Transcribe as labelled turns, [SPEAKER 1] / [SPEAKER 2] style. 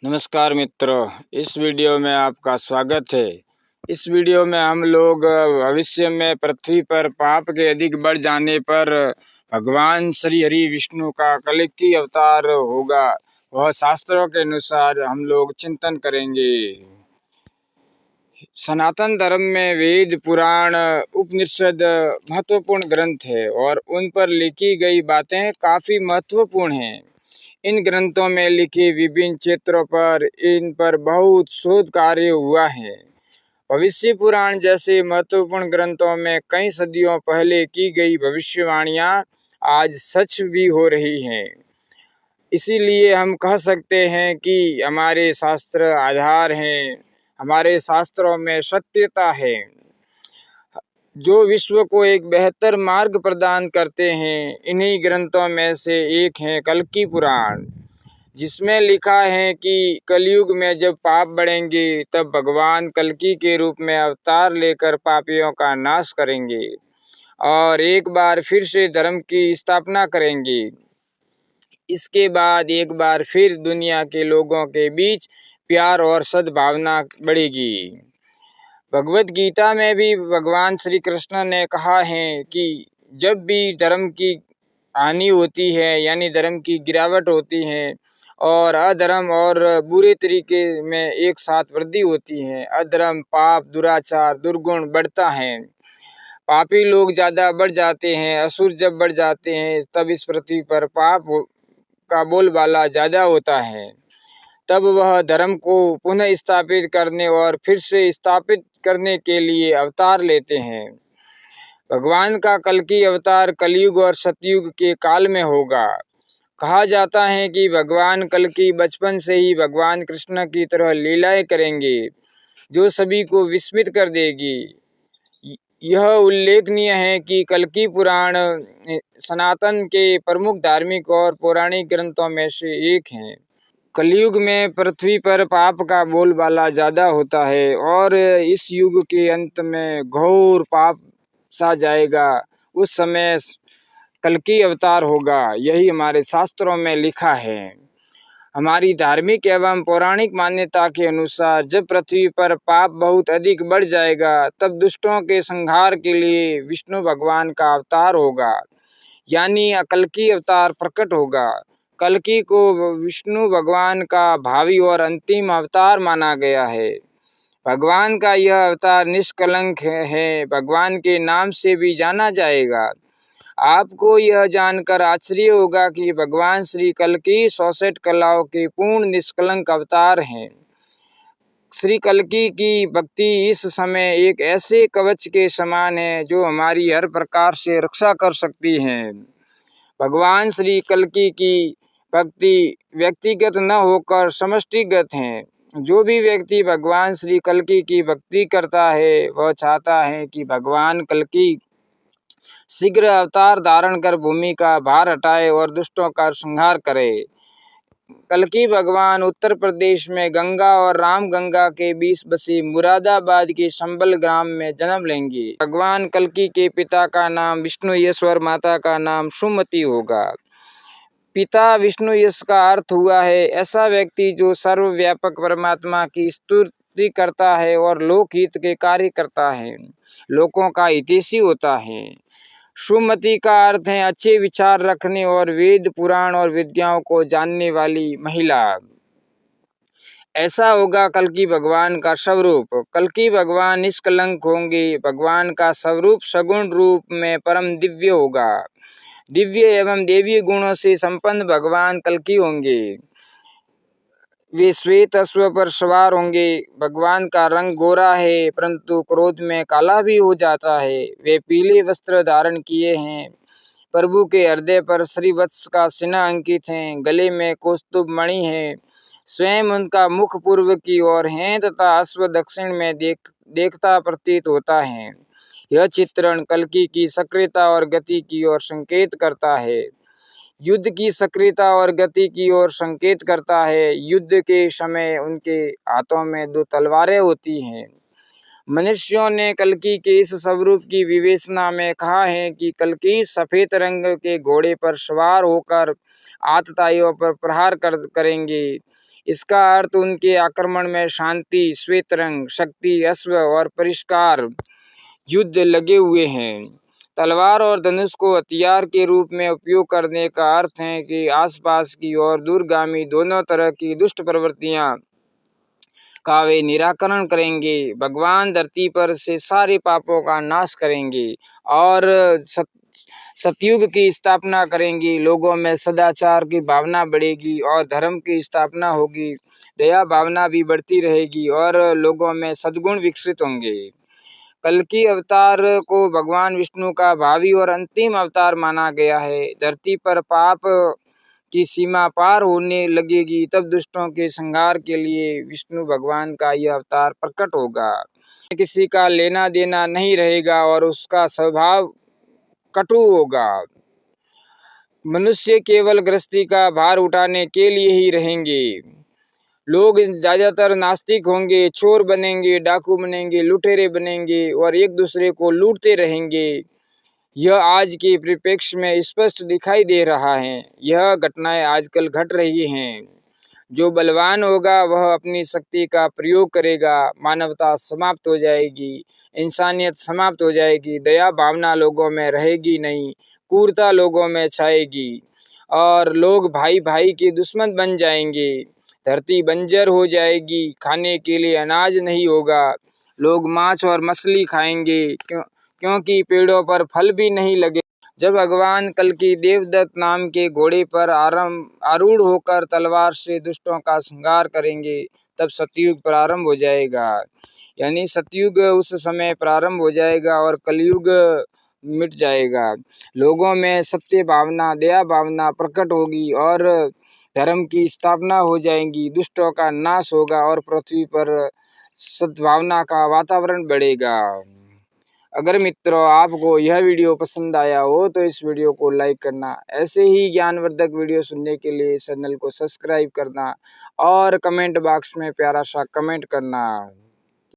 [SPEAKER 1] नमस्कार मित्रों, इस वीडियो में आपका स्वागत है। इस वीडियो में हम लोग भविष्य में पृथ्वी पर पाप के अधिक बढ़ जाने पर भगवान श्री हरि विष्णु का कल्कि अवतार होगा, वह शास्त्रों के अनुसार हम लोग चिंतन करेंगे। सनातन धर्म में वेद, पुराण, उपनिषद महत्वपूर्ण ग्रंथ है और उन पर लिखी गई बातें काफ़ी महत्वपूर्ण हैं। इन ग्रंथों में लिखे विभिन्न क्षेत्रों पर इन पर बहुत शोध कार्य हुआ है। भविष्य पुराण जैसे महत्वपूर्ण ग्रंथों में कई सदियों पहले की गई भविष्यवाणियां आज सच भी हो रही हैं। इसीलिए हम कह सकते हैं कि हमारे शास्त्र आधार हैं, हमारे शास्त्रों में सत्यता है, जो विश्व को एक बेहतर मार्ग प्रदान करते हैं। इन्हीं ग्रंथों में से एक है कल्कि पुराण, जिसमें लिखा है कि कलयुग में जब पाप बढ़ेंगे तब भगवान कल्कि के रूप में अवतार लेकर पापियों का नाश करेंगे और एक बार फिर से धर्म की स्थापना करेंगे। इसके बाद एक बार फिर दुनिया के लोगों के बीच प्यार और सद्भावना बढ़ेगी। भगवत गीता में भी भगवान श्री कृष्ण ने कहा है कि जब भी धर्म की हानि होती है, यानी धर्म की गिरावट होती है और अधर्म और बुरे तरीके में एक साथ वृद्धि होती है, अधर्म, पाप, दुराचार, दुर्गुण बढ़ता है, पापी लोग ज़्यादा बढ़ जाते हैं, असुर जब बढ़ जाते हैं, तब इस पृथ्वी पर पाप का बोलबाला ज़्यादा होता है। तब वह धर्म को पुनः स्थापित करने और फिर से स्थापित करने के लिए अवतार लेते हैं। भगवान का कल्कि अवतार कलयुग और सतयुग के काल में होगा। कहा जाता है कि भगवान कल्कि बचपन से ही भगवान कृष्ण की तरह लीलाएं करेंगे, जो सभी को विस्मित कर देगी। यह उल्लेखनीय है कि कल्कि पुराण सनातन के प्रमुख धार्मिक और पौराणिक ग्रंथों में से एक है। कलयुग में पृथ्वी पर पाप का बोलबाला ज़्यादा होता है और इस युग के अंत में घोर पाप सा जाएगा। उस समय कल्कि अवतार होगा, यही हमारे शास्त्रों में लिखा है। हमारी धार्मिक एवं पौराणिक मान्यता के अनुसार जब पृथ्वी पर पाप बहुत अधिक बढ़ जाएगा तब दुष्टों के संहार के लिए विष्णु भगवान का अवतार होगा, यानी कल्कि अवतार प्रकट होगा। कल्कि को विष्णु भगवान का भावी और अंतिम अवतार माना गया है। भगवान का यह अवतार निष्कलंक है, भगवान के नाम से भी जाना जाएगा। आपको यह जानकर आश्चर्य होगा कि भगवान श्री कल्कि 64 कलाओं के पूर्ण निष्कलंक अवतार हैं। श्री कल्कि की भक्ति इस समय एक ऐसे कवच के समान है जो हमारी हर प्रकार से रक्षा कर सकती है। भगवान श्री कल्कि की भक्ति व्यक्तिगत न होकर समष्टिगत है। जो भी व्यक्ति भगवान श्री कल्कि की भक्ति करता है वह चाहता है कि भगवान कल्कि शीघ्र अवतार धारण कर भूमि का भार हटाए और दुष्टों का संहार करे। कल्कि भगवान उत्तर प्रदेश में गंगा और रामगंगा के बीच बसे मुरादाबाद के संबल ग्राम में जन्म लेंगे। भगवान कल्कि के पिता का नाम विष्णु यश और माता का नाम सुमति होगा। पिता विष्णु यश का अर्थ हुआ है ऐसा व्यक्ति जो सर्वव्यापक परमात्मा की स्तुति करता है और लोकहित के कार्य करता है, लोगों का हितैषी होता है। सुमति का अर्थ है अच्छे विचार रखने और वेद, पुराण और विद्याओं को जानने वाली महिला। ऐसा होगा कल्कि भगवान का स्वरूप। कल्कि भगवान निष्कलंक होंगे। भगवान का स्वरूप सगुण रूप में परम दिव्य होगा। दिव्य एवं देवीय गुणों से संपन्न भगवान कल्कि होंगे। वे श्वेत अश्व पर सवार होंगे। भगवान का रंग गोरा है परंतु क्रोध में काला भी हो जाता है। वे पीले वस्त्र धारण किए हैं। प्रभु के हृदय पर श्रीवत्स का चिन्ह अंकित है। गले में कौस्तुभ मणि है। स्वयं उनका मुख पूर्व की ओर है तथा अश्व दक्षिण में देखता प्रतीत होता है। यह चित्रण कल्कि की सक्रियता और गति की ओर संकेत करता है। युद्ध की सक्रियता और गति की ओर संकेत करता है। युद्ध के समय उनके हाथों में 2 तलवारें होती हैं। मनुष्यों ने कल्कि के इस स्वरूप की विवेचना में कहा है कि कल्कि सफेद रंग के घोड़े पर सवार होकर आतताइयों पर प्रहार करेंगे। इसका अर्थ उनके आक्रमण में शांति, श्वेत रंग, शक्ति, अश्व और परिष्कार युद्ध लगे हुए हैं। तलवार और धनुष को हथियार के रूप में उपयोग करने का अर्थ है कि आसपास की और दूरगामी दोनों तरह की दुष्ट प्रवृत्तियां का वे निराकरण करेंगे। भगवान धरती पर से सारे पापों का नाश करेंगे और सतयुग की स्थापना करेंगी। लोगों में सदाचार की भावना बढ़ेगी और धर्म की स्थापना होगी। दया भावना भी बढ़ती रहेगी और लोगों में सद्गुण विकसित होंगे। कल्कि अवतार को भगवान विष्णु का भावी और अंतिम अवतार माना गया है। धरती पर पाप की सीमा पार होने लगेगी, तब दुष्टों के संहार के लिए विष्णु भगवान का यह अवतार प्रकट होगा। किसी का लेना देना नहीं रहेगा और उसका स्वभाव कटु होगा। मनुष्य केवल गृहस्थी का भार उठाने के लिए ही रहेंगे। लोग ज्यादातर नास्तिक होंगे, चोर बनेंगे, डाकू बनेंगे, लुटेरे बनेंगे और एक दूसरे को लूटते रहेंगे। यह आज के परिप्रेक्ष्य में स्पष्ट दिखाई दे रहा है। यह घटनाएं आजकल घट रही हैं। जो बलवान होगा वह अपनी शक्ति का प्रयोग करेगा। मानवता समाप्त हो जाएगी, इंसानियत समाप्त हो जाएगी, दया भावना लोगों में रहेगी नहीं, क्रूरता लोगों में छाएगी और लोग भाई भाई के दुश्मन बन जाएंगे। धरती बंजर हो जाएगी, खाने के लिए अनाज नहीं होगा। लोग मांस और मछली खाएंगे क्योंकि पेड़ों पर फल भी नहीं लगे। जब भगवान कल्कि देवदत्त नाम के घोड़े पर आरूढ़ होकर तलवार से दुष्टों का संहार करेंगे, तब सतयुग प्रारंभ हो जाएगा। यानी सतयुग उस समय प्रारंभ हो जाएगा और कलयुग मिट जाएगा। लोगों में सत्य भावना, दया भावना प्रकट होगी और धर्म की स्थापना हो जाएगी। दुष्टों का नाश होगा और पृथ्वी पर सद्भावना का वातावरण बढ़ेगा। अगर मित्रों आपको यह वीडियो पसंद आया हो तो इस वीडियो को लाइक करना। ऐसे ही ज्ञानवर्धक वीडियो सुनने के लिए चैनल को सब्सक्राइब करना और कमेंट बॉक्स में प्यारा सा कमेंट करना।